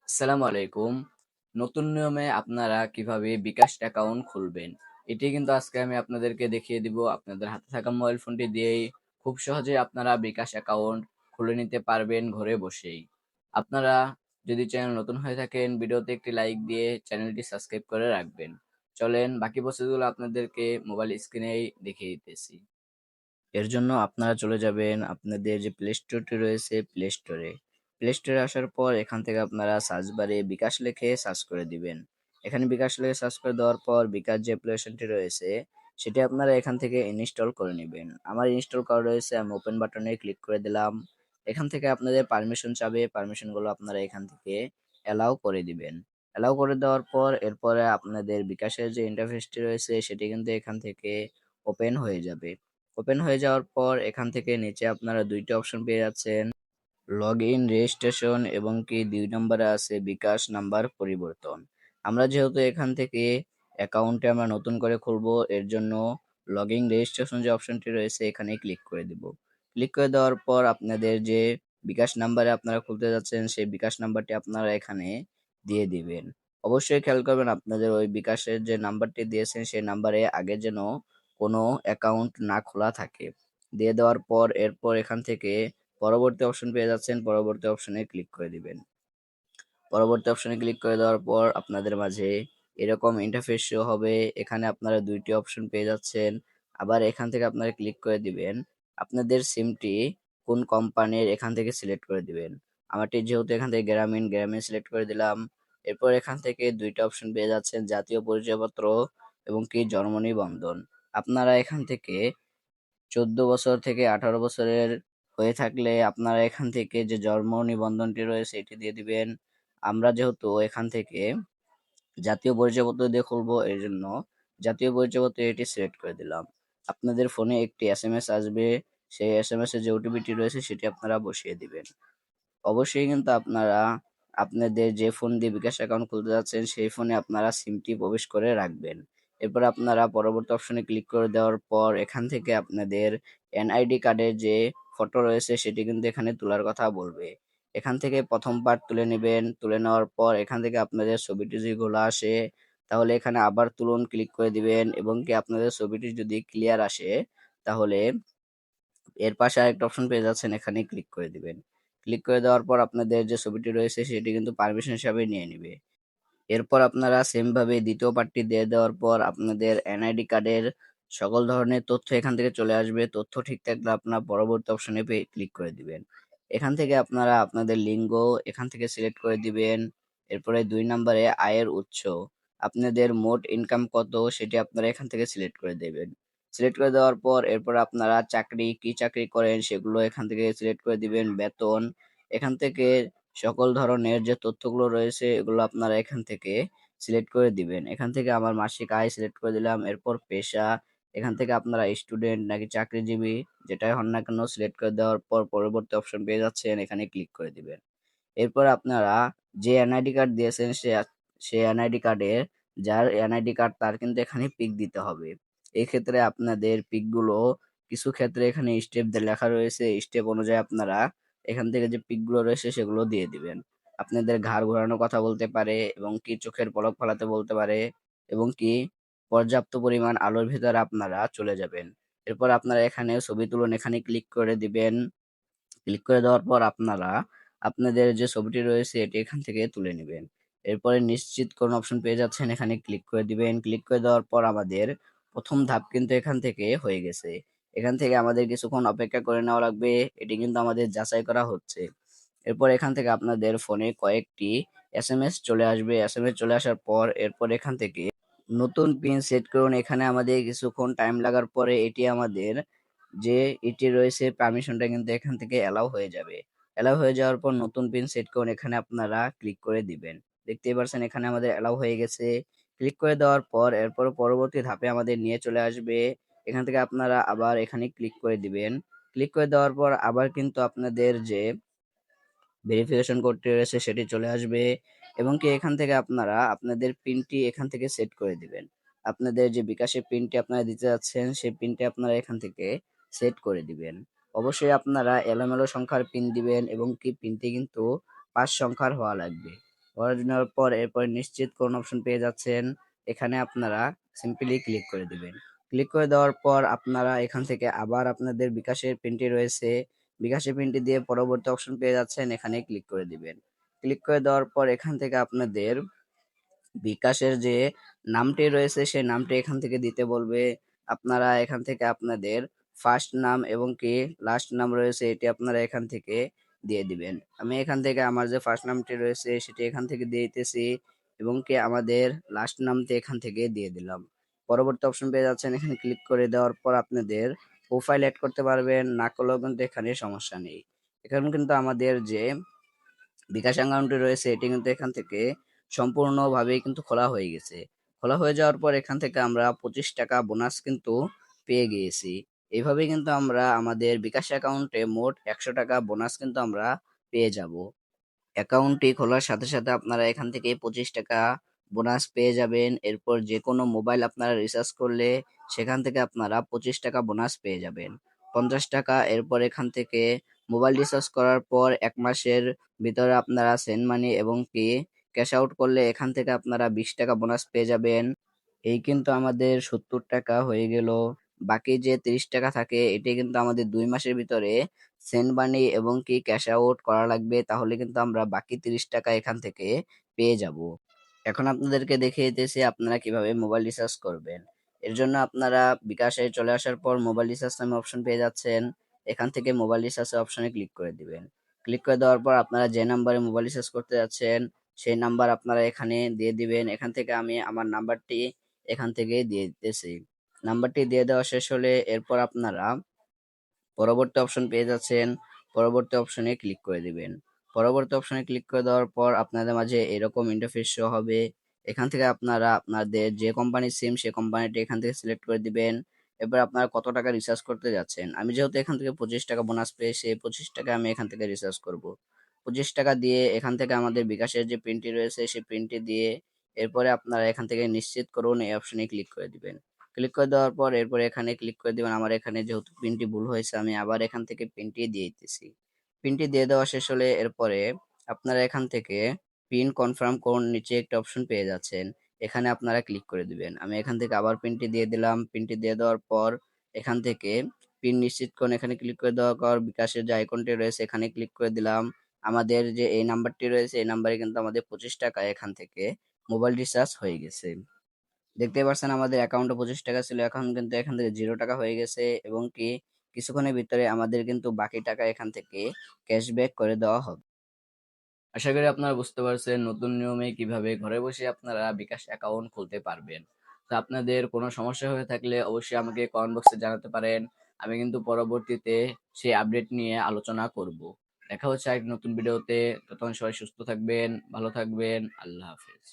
আসসালামু আলাইকুম। নতুন নিয়মে আপনারা কিভাবে বিকাশ অ্যাকাউন্ট খুলবেন, এটি কিন্তু আজকে আমি আপনাদেরকে দেখিয়ে দিব। আপনাদের হাতে থাকা মোবাইল ফোনটি দিয়েই খুব সহজেই আপনারা বিকাশ অ্যাকাউন্ট খুলে নিতে পারবেন ঘরে বসেই। আপনারা যদি চ্যানেল নতুন হয়ে থাকেন, ভিডিওতে একটি লাইক দিয়ে চ্যানেলটি সাবস্ক্রাইব করে রাখবেন। চলেন বাকি প্রসেসগুলো আপনাদেরকে মোবাইল স্ক্রিনেই দেখিয়ে দিতেছি। এর জন্য আপনারা চলে যাবেন আপনাদের যে প্লে স্টোরটি রয়েছে প্লে স্টোরে। প্লে স্টোরে আসার পর এখান থেকে আপনারা সার্চ বারে বিকাশ লিখে সার্চ করে দিবেন। এখানে বিকাশ লিখে সার্চ করে দেওয়ার পর বিকাশ যে অ্যাপ্লিকেশনটি রয়েছে সেটি আপনারা এখান থেকে ইনস্টল করে নেবেন। আমার ইনস্টল করা রয়েছে, আমি ওপেন বাটনে ক্লিক করে দিলাম। এখান থেকে আপনাদের পারমিশন চাবে, পারমিশনগুলো আপনারা এখান থেকে অ্যালাউ করে দিবেন। অ্যালাউ করে দেওয়ার পর এরপরে আপনাদের বিকাশের যে ইন্টারফেসটি রয়েছে সেটি কিন্তু এখান থেকে ওপেন হয়ে যাবে। ওপেন হয়ে যাওয়ার পর এখান থেকে নিচে আপনারা দুইটা অপশন পেয়ে যাচ্ছেন, লগ ইন রেজিস্ট্রেশন এবং কি ২ নম্বরে আছে বিকাশ নাম্বার পরিবর্তন। আমরা যেহেতু এখান থেকে অ্যাকাউন্টে আমরা নতুন করে খুলবো, এর জন্য লগ ইন রেজিস্ট্রেশন যে অপশনটি রয়েছে এখানে ক্লিক করে দিব। ক্লিক করে দেওয়ার পর আপনাদের যে বিকাশ নাম্বারে আপনারা খুলতে যাচ্ছেন সেই বিকাশ নাম্বারটি আপনারা এখানে দিয়ে দিবেন। অবশ্যই খেয়াল করবেন আপনাদের ওই বিকাশের যে নাম্বারটি দিয়েছেন সেই নাম্বারে আগে যেন কোনো অ্যাকাউন্ট না খোলা থাকে। দিয়ে দেওয়ার পর এরপর এখান থেকে পরবর্তী অপশন পেয়ে যাচ্ছেন, পরবর্তী অপশনে ক্লিক করে দিবেন। পরবর্তী অপশনে ক্লিক করে দেওয়ার পর আপনাদের মাঝে এরকম ইন্টারফেস শো হবে। এখানে আপনারা দুইটি অপশন পেয়ে যাচ্ছেন। আবার এখান থেকে আপনারা ক্লিক করে দিবেন। আপনাদের সিমটি কোন কোম্পানির এখান থেকে সিলেক্ট করে দিবেন। আমারটি যেহেতু এখান থেকে গ্রামীণ, গ্রামীণ সিলেক্ট করে দিলাম। এরপর এখান থেকে দুইটা অপশন পেয়ে যাচ্ছেন, জাতীয় পরিচয়পত্র এবং কি জন্ম নিবন্ধন। আপনারা এখান থেকে ১৪ বছর থেকে ১৮ বছরের হয়ে থাকলে আপনারা এখান থেকে যে জন্ম নিবন্ধনটি রয়েছে এটি দিয়ে দিবেন। আমরা যেহেতু এখান থেকে জাতীয় পরিচয়পত্র দিয়ে খুলবো, এর জন্য জাতীয় পরিচয়পত্র এটি সিলেক্ট করে দিলাম। আপনাদের ফোনে একটি এসএমএস আসবে, সেই এসএমএস এর যে ওটিপিটি রয়েছে সেটি আপনারা বসিয়ে দিবেন। অবশ্যই কিন্তু আপনারা আপনাদের যে ফোন দিয়ে বিকাশ অ্যাকাউন্ট খুলতে যাচ্ছেন সেই ফোনে আপনারা সিমটি প্রবেশ করে রাখবেন। এরপর আপনারা পরবর্তী অপশনে ক্লিক করে দেওয়ার পর এখান থেকে আপনাদের এনআইডি কার্ডের যে ফটো রয়েছে সেটি কিন্তু এখানে তোলার কথা বলবে। এখান থেকে প্রথম পার্ট তুলে নেবেন। তুলে নেওয়ার পর এখান থেকে আপনাদের ছবিটি যেগুলো আসে তাহলে এখানে আবার তুলুন ক্লিক করে দিবেন, এবং কি আপনাদের ছবিটি যদি ক্লিয়ার আসে তাহলে এর পাশে আরেকটা অপশন পেয়ে যাচ্ছেন, এখানে ক্লিক করে দিবেন। ক্লিক করে দেওয়ার পর আপনাদের যে ছবিটি রয়েছে সেটি কিন্তু পারমিশন হিসাবে নিয়ে নিবে। এরপর আপনারা সেম ভাবে দ্বিতীয় পার্টটি দিয়ে দেওয়ার পর আপনাদের এনআইডি কার্ডের সকল ধরনের তথ্য এখান থেকে চলে আসবে। তথ্য ঠিক থাকলে আপনার পরবর্তী অপশনে ক্লিক করে দিবেন। এখান থেকে আপনারা আপনাদের লিঙ্গ এখান থেকে সিলেক্ট করে দিবেন। এরপরে ২ নম্বরে আয়ের উৎস, আপনাদের মোট ইনকাম কত সেটি আপনারা এখান থেকে সিলেক্ট করে দেবেন। সিলেক্ট করে দেওয়ার পর এরপর আপনারা কি চাকরি করেন সেগুলো এখান থেকে সিলেক্ট করে দিবেন। বেতন এখান থেকে সকল ধরনের যে তথ্যগুলো রয়েছে এগুলো আপনারা এখান থেকে সিলেক্ট করে দিবেন। এখান থেকে আমার মাসিক আয় সিলেক্ট করে দিলাম। এরপর পেশা, এখান থেকে আপনারা স্টুডেন্ট নাকি চাকরিজীবী যেটাই হন না কেন সিলেক্ট করে দেওয়ার পর পরবর্তী অপশন পেয়ে যাচ্ছেন, এখানে ক্লিক করে দিবেন। এরপর আপনারা যে এনআইডি কার্ড দিয়েছেন সে এনআইডি কার্ডের যার এনআইডি কার্ড তার কিন্তু এখানে পিক দিতে হবে। এই ক্ষেত্রে আপনাদের পিকগুলো কিছু ক্ষেত্রে এখানে স্টেপ লেখা রয়েছে, স্টেপ অনুযায়ী আপনারা এখান থেকে যে পিকগুলো রয়েছে সেগুলো দিয়ে দিবেন। আপনাদের ঘাড় ঘোরানোর কথা বলতে পারে এবং কি চোখের পলক ফেলাতে বলতে পারে এবং কি পর্যাপ্ত পরিমাণ আলোর ভিতরে আপনারা চলে যাবেন। এরপর আপনারা এখানে ছবি তুলুন, এখানে ক্লিক করে দিবেন। ক্লিক করে দেওয়ার পর আপনারা আপনাদের যে ছবিটি রয়েছে এটি এখান থেকে তুলে নিবেন। এরপরে নিশ্চিত করুন অপশন পেয়ে যাচ্ছেন, এখানে ক্লিক করে দিবেন। ক্লিক করে দেওয়ার পর আমাদের প্রথম ধাপ কিন্তু এখান থেকে হয়ে গেছে। এখান থেকে আমাদের কিছুক্ষণ অপেক্ষা করে নেওয়া লাগবে। এটি কিন্তু আমাদের যাচাই করা হচ্ছে। এরপর এখান থেকে আপনাদের ফোনে কয়েকটি এসএমএস চলে আসবে। এসএমএস চলে আসার পর এরপর এখান থেকে নতুন পিন সেট করুন। এখানে আমাদের কিছুক্ষণ টাইম লাগার পরে এটি আমাদের যে এটি রয়েছে পারমিশনটা কিন্তু এখান থেকে অ্যালাউ হয়ে যাবে। অ্যালাউ হয়ে যাওয়ার পর নতুন পিন সেট করুন, এখানে আপনারা ক্লিক করে দিবেন। দেখতেই পারছেন এখানে আমাদের অ্যালাউ হয়ে গেছে। ক্লিক করে দেওয়ার পর এরপর পরবর্তী ধাপে আমাদের নিয়ে চলে আসবে। এখান থেকে আপনারা আবার এখানে ক্লিক করে দিবেন। ক্লিক করে দেওয়ার পর আবার কিন্তু আপনাদের যে ভেরিফিকেশন কোডটি রয়েছে সেটি চলে আসবে, এবং কি এখান থেকে আপনারা আপনাদের পিনটি এখান থেকে সেট করে দিবেন। আপনাদের যে বিকাশের পিনটি আপনারা দিতে যাচ্ছেন সেই পিনটি আপনারা এখান থেকে সেট করে দিবেন। অবশ্যই আপনারা এলোমেলো সংখ্যার পিন দিবেন এবং কি পিনটি কিন্তু ৫ সংখ্যার হওয়া লাগবে। করে নেওয়ার পর এরপর নিশ্চিত কোন অপশন পেয়ে যাচ্ছেন, এখানে আপনারা সিম্পলি ক্লিক করে দিবেন। ক্লিক করে দেওয়ার পর আপনারা এখান থেকে আবার আপনাদের বিকাশের পিনটি রয়েছে, বিকাশের পিনটি দিয়ে পরবর্তী অপশন পেয়ে যাচ্ছেন, এখানে ক্লিক করে দিবেন। ক্লিক করে দেওয়ার পর এখান থেকে আপনাদের বিকাশের যে নামটি রয়েছে সেই নামটি এখান থেকে দিতে বলবে। আপনারা এখান থেকে আপনাদের ফার্স্ট নাম এবং কি লাস্ট নাম রয়েছে এটি আপনারা এখান থেকে দিয়ে দিবেন। আমি এখান থেকে আমার যে ফার্স্ট নামটি রয়েছে সেটি এখান থেকে দিয়ে দিতেছি এবং কি আমাদের লাস্ট নামটি এখান থেকে দিয়ে দিলাম। পরবর্তী অপশন পেয়ে যাচ্ছেন, এখানে ক্লিক করে দেওয়ার পর আপনাদের প্রোফাইল এড করতে পারবেন, না করলেও কিন্তু এখানে সমস্যা নেই। এখানে কিন্তু আমাদের যে বিকাশ অ্যাকাউন্টটি রয়েছে এটি কিন্তু এখান থেকে সম্পূর্ণভাবেই কিন্তু খোলা হয়ে গেছে। খোলা হয়ে যাওয়ার পর এখান থেকে আমরা 25 টাকা বোনাস কিন্তু পেয়ে গিয়েছি। এভাবেই কিন্তু আমরা আমাদের বিকাশ অ্যাকাউন্টে মোট 100 টাকা বোনাস কিন্তু আমরা পেয়ে যাব। অ্যাকাউন্টটি খোলার সাথে সাথে আপনারা এখান থেকে 25 টাকা বোনাস পেয়ে যাবেন। এরপর যে কোনো মোবাইল আপনারা রিচার্জ করলে সেখান থেকে আপনারা 25 টাকা বোনাস পেয়ে যাবেন। 50 টাকা এরপর এখান থেকে মোবাইল রিচার্জ করার পর 1 মাসের ভিতরে আপনারা সেন্ড মানি এবং কি ক্যাশ আউট করলে এখান থেকে আপনারা 20 টাকা বোনাস পেয়ে যাবেন। এই কিন্তু আমাদের 70 টাকা হয়ে গেল। বাকি যে 30 টাকা থাকে এটি কিন্তু আমাদের 2 মাসের ভিতরে সেন্ড মানি এবং কি ক্যাশ আউট করা লাগবে, তাহলে কিন্তু আমরা বাকি 30 টাকা এখান থেকে পেয়ে যাব। এখন আপনাদেরকে দেখিয়ে দিতেছি আপনারা কিভাবে মোবাইল রিচার্জ করবেন। এর জন্য আপনারা বিকাশে চলে আসার পর মোবাইল রিচার্জ নামে অপশন পেয়ে যাচ্ছেন। এখান থেকে মোবাইল রিচার্জের অপশনে ক্লিক করে দিবেন। ক্লিক করে দেওয়ার পর আপনারা যে নাম্বারে মোবাইল রিচার্জ করতে যাচ্ছেন সেই নাম্বার আপনারা এখানে দিয়ে দিবেন। এখান থেকে আমি আমার নাম্বারটি এখান থেকে দিয়ে দিতেছি। নাম্বারটি দিয়ে দেওয়া শেষ হলে এরপর আপনারা পরবর্তী অপশন পেয়ে যাচ্ছেন। পরবর্তী অপশনে ক্লিক করে দিবেন। পরবর্তী অপশনে ক্লিক করে দেওয়ার পর আপনাদের মাঝে এরকম ইন্টারফেস শো হবে। এখান থেকে আপনারা আপনাদের যে কোম্পানির সিম সেই কোম্পানিটি এখান থেকে সিলেক্ট করে দিবেন। এরপর আপনারা কত টাকা রিচার্জ করতে যাচ্ছেন। আমি যেহেতু এখান থেকে 25 টাকা বোনাস পেয়েছি, 25 টাকা আমি এখান থেকে রিচার্জ করব। 25 টাকা দিয়ে এখান থেকে আমাদের বিকাশের যে পিনটি রয়েছে সেই পিনটি দিয়ে এরপরে আপনারা এখান থেকে নিশ্চিত করুন এই অপশনে ক্লিক করে দিবেন। ক্লিক করে দেওয়ার পর এরপর এখানে ক্লিক করে দিবেন। আমার এখানে যেহেতু পিনটি ভুল হয়েছে আমি আবার এখান থেকে পিনটি দিয়ে দিতেছি। পিনটি দিয়ে দেওয়া শেষ হলে এরপরে আপনারা এখান থেকে পিন কনফার্ম করুন নিচে একটা অপশন পেয়ে যাচ্ছেন। এখানে আপনারা ক্লিক করে দিবেন। আমি এখান থেকে আবার পিনটি দিয়ে দিলাম। পিনটি দিয়ে দেওয়ার পর এখান থেকে পিন নিশ্চিত করুন, এখানে ক্লিক করে দেওয়ার পর বিকাশের যে আইকনটি রয়েছে এখানে ক্লিক করে দিলাম। আমাদের যে এই নাম্বারটি রয়েছে এই নাম্বারে কিন্তু আমাদের 25 টাকা এখান থেকে মোবাইল রিচার্জ হয়ে গেছে। দেখতেই পারছেন আমাদের অ্যাকাউন্টে 25 টাকা ছিল, এখন কিন্তু এখান থেকে 0 টাকা হয়ে গেছে এবং কি কিছুক্ষণের ভিতরে আমাদের কিন্তু বাকি টাকা এখান থেকে ক্যাশব্যাক করে দেওয়া হবে। আশা করি আপনারা বুঝতে পারছেন নতুন নিয়মে কিভাবে ঘরে বসে আপনারা বিকাশ অ্যাকাউন্ট খুলতে পারবেন। তো আপনাদের কোনো সমস্যা হয়ে থাকলে অবশ্যই আমাকে কমেন্ট বক্সে জানাতে পারেন। আমি কিন্তু পরবর্তীতে সেই আপডেট নিয়ে আলোচনা করব। দেখা হচ্ছে আরেক নতুন ভিডিওতে। ততক্ষণ সবাই সুস্থ থাকবেন, ভালো থাকবেন। আল্লাহ হাফেজ।